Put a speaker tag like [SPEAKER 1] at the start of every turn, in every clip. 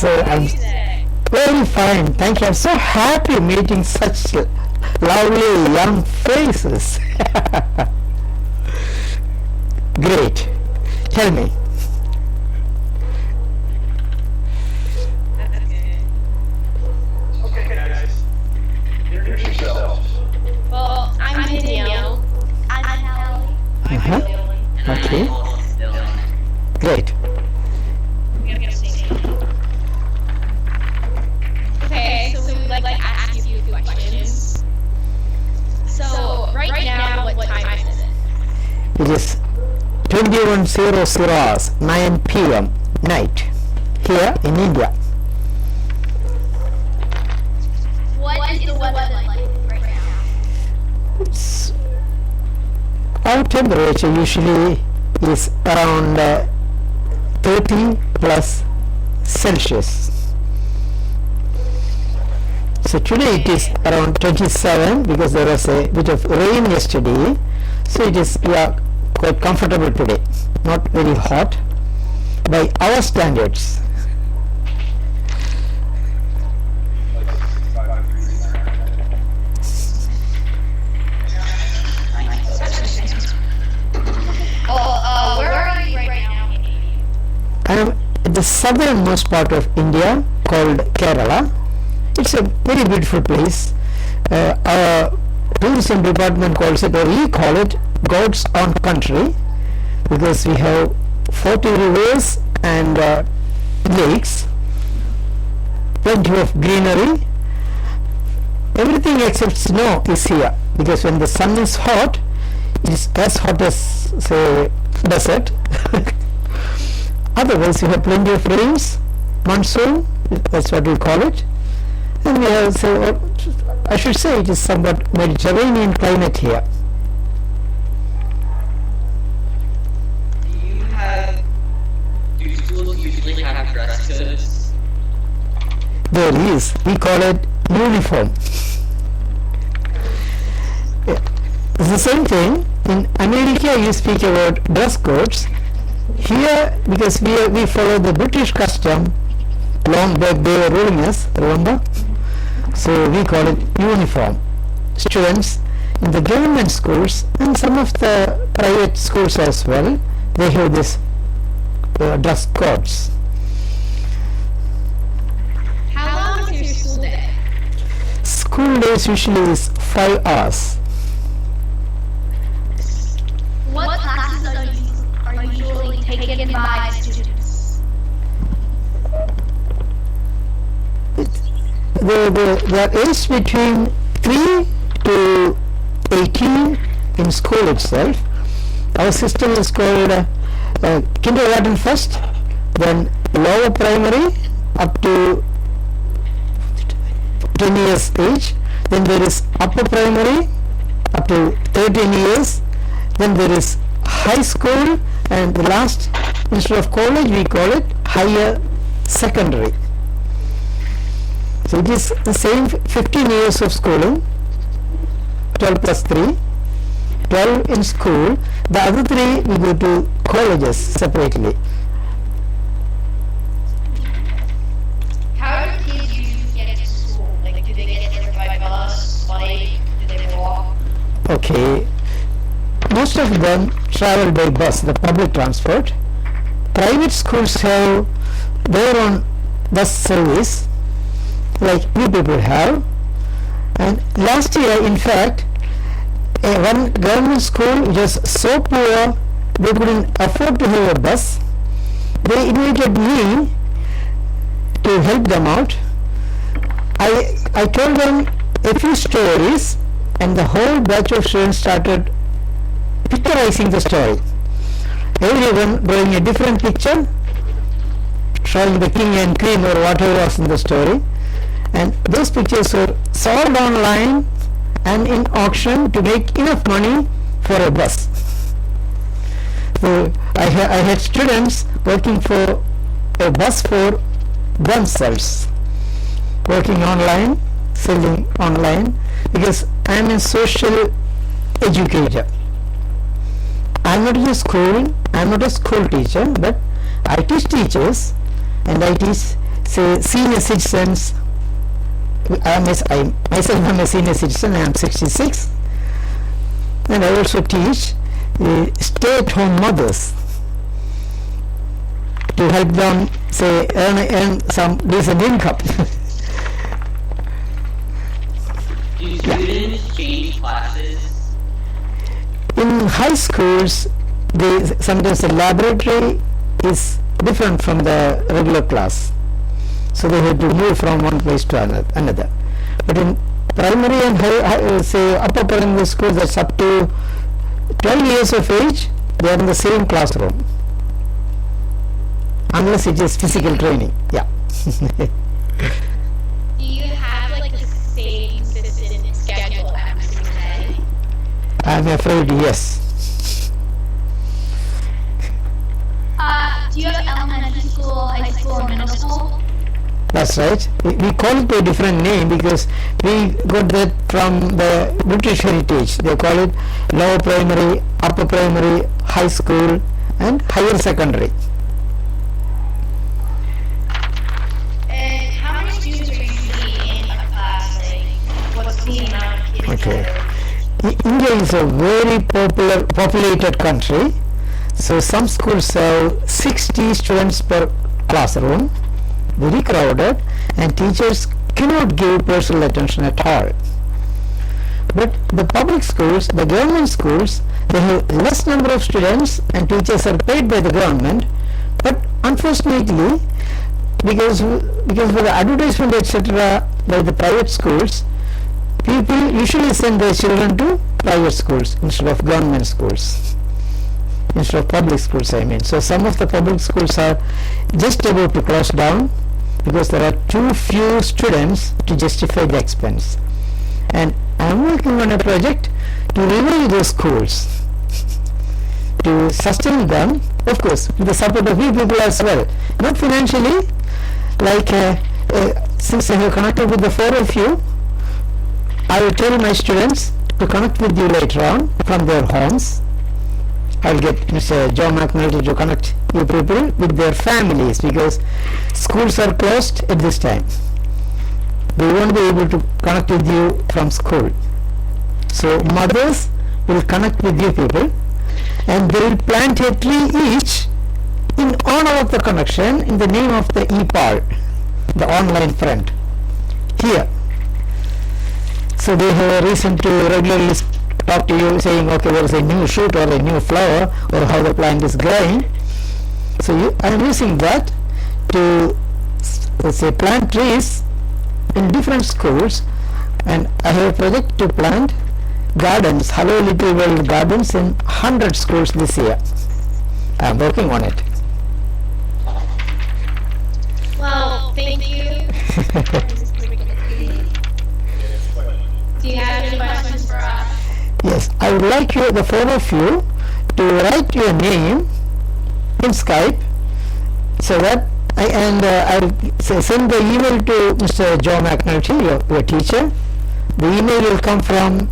[SPEAKER 1] So I'm very fine. Thank you. I'm so happy meeting such lovely young faces. Great. Tell me.
[SPEAKER 2] Okay, guys. Introduce yourselves.
[SPEAKER 3] Well, I'm Danielle. I'm Hallie.
[SPEAKER 1] Uh-huh. Okay. Great.
[SPEAKER 3] Okay, so we would like to ask you a few questions. So, right now, what time is it?
[SPEAKER 1] It is 21:00 hours, 9 p.m. night here in India.
[SPEAKER 3] What is the weather like right now?
[SPEAKER 1] It's, our temperature usually is around 30 plus Celsius. So today it is around 27 because there was a bit of rain yesterday. So it is, we are quite comfortable today. Not very hot by our standards.
[SPEAKER 3] Where are you right now?
[SPEAKER 1] I am at the southernmost part of India called Kerala. It's a very beautiful place. Our tourism department calls it, or we call it, God's own country, because we have 40 rivers and lakes, plenty of greenery. Everything except snow is here, because when the sun is hot, it is as hot as, say, desert. Otherwise, we have plenty of rains, monsoon, that's what we call it. And we have, I should say, it is somewhat Mediterranean climate here.
[SPEAKER 4] Do schools usually have dress codes?
[SPEAKER 1] There is, we call it uniform. Yeah. It's the same thing. In America, you speak about dress codes. Here, because we follow the British custom, long back they were ruling us, remember? So we call it uniform. Students in the government schools and some of the private schools as well, they have this dress codes.
[SPEAKER 3] How long is your school day?
[SPEAKER 1] School days usually is 5 hours.
[SPEAKER 3] What classes are usually taken by students?
[SPEAKER 1] They are aged between 3 to 18 in school itself. Our system is called kindergarten first, then lower primary up to 10 years age, then there is upper primary up to 13 years, then there is high school, and the last, instead of college, we call it higher secondary. So it is the same 15 years of schooling, 12 plus 3, 12 in school, the other 3 we go to colleges separately.
[SPEAKER 3] How do kids usually get to school? Like, do they get there by bus, bike, do they walk?
[SPEAKER 1] Okay, most of them travel by bus, the public transport. Private schools have their own bus service, like you people have. And last year, in fact, one government school was so poor they couldn't afford to have a bus. They invited me to help them out. I told them a few stories, and the whole batch of students started picturizing the story. Everyone drawing a different picture, showing the king and queen or whatever was in the story, and those pictures were sold online and in auction to make enough money for a bus. So I had students working for a bus for themselves, working online, selling online, because I am a social educator. I am not in a school, I am not a school teacher, but I teach teachers and I teach say senior citizens. Myself I'm a senior citizen. I am 66, and I also teach stay-at-home mothers to help them say earn some decent income.
[SPEAKER 4] Do students change classes?
[SPEAKER 1] In high schools, sometimes the laboratory is different from the regular class, so they have to move from one place to another. But in primary and say upper primary schools, that's up to 12 years of age, they are in the same classroom, unless it is physical training. Yeah.
[SPEAKER 3] Do you have like the same consistent schedule every single day?
[SPEAKER 1] I'm afraid yes.
[SPEAKER 3] Do you have elementary school, high school, or middle school?
[SPEAKER 1] That's right. We call it a different name because we got that from the British heritage. They call it lower primary, upper primary, high school, and higher secondary.
[SPEAKER 3] And how many students are usually in a class? Like, what's the amount of kids?
[SPEAKER 1] Okay. India is a very populated country. So some schools have 60 students per classroom, very crowded, and teachers cannot give personal attention at all. But the public schools, the government schools, they have less number of students and teachers are paid by the government. But unfortunately, because for the advertisement etc. by the private schools, people usually send their children to private schools instead of government schools. Instead of public schools, I mean. So some of the public schools are just about to close down because there are too few students to justify the expense. And I am working on a project to revive those schools, to sustain them, of course, with the support of you people as well. Not financially, like since I have connected with the four of you, I will tell my students to connect with you later on from their homes. I'll get Mr. John McNulty to connect you people with their families because schools are closed at this time. They won't be able to connect with you from school. So mothers will connect with you people and they will plant a tree each in honor of the connection in the name of the EPAL, the online friend, here. So they have a reason to regularly talk to you saying, okay, there is a new shoot or a new flower or how the plant is growing. So I am using that to say plant trees in different schools, and I have a project to plant gardens, Hello Little World gardens in 100 schools this year. I am working on it.
[SPEAKER 3] Well, thank you. Do you have any questions for us?
[SPEAKER 1] Yes, I would like you, the four of you, to write your name in Skype so that I'll send the email to Mr. Joe McNulty, your teacher. The email will come from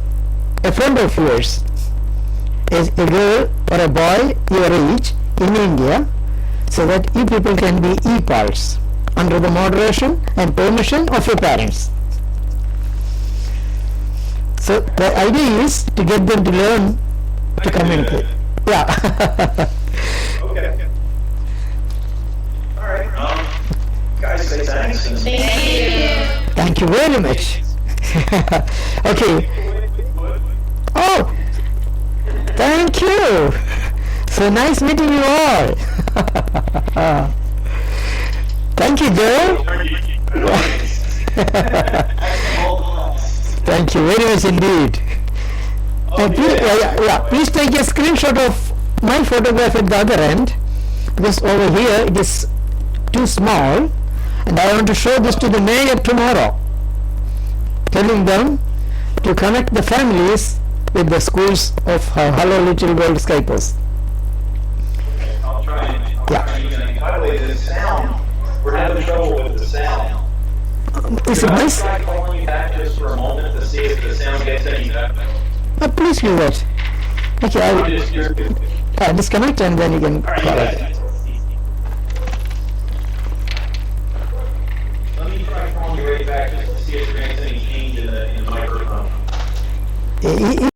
[SPEAKER 1] a friend of yours, a girl or a boy your age in India, so that you people can be EPALs under the moderation and permission of your parents. So the idea is to get them to learn to communicate. Yeah.
[SPEAKER 2] Okay. All right. Guys, say thanks. And
[SPEAKER 3] Thank you.
[SPEAKER 1] Thank you very much. Okay. Oh, thank you. So nice meeting you all. Thank you, Joe. Thank you very much indeed. Please take a screenshot of my photograph at the other end, because over here it is too small and I want to show this to the mayor tomorrow, telling them to connect the families with the schools of Hello Little World Skypers.
[SPEAKER 2] I'll try and
[SPEAKER 1] Yeah.
[SPEAKER 2] by the way, the sound, we're having trouble with the sound.
[SPEAKER 1] Is it
[SPEAKER 2] Can I
[SPEAKER 1] nice?
[SPEAKER 2] try calling you back just for a moment to see if the sound gets any better?
[SPEAKER 1] Please do that. Okay,
[SPEAKER 2] I'm just curious.
[SPEAKER 1] I'll disconnect and then you can
[SPEAKER 2] All right,
[SPEAKER 1] call
[SPEAKER 2] you
[SPEAKER 1] it.
[SPEAKER 2] guys.
[SPEAKER 1] If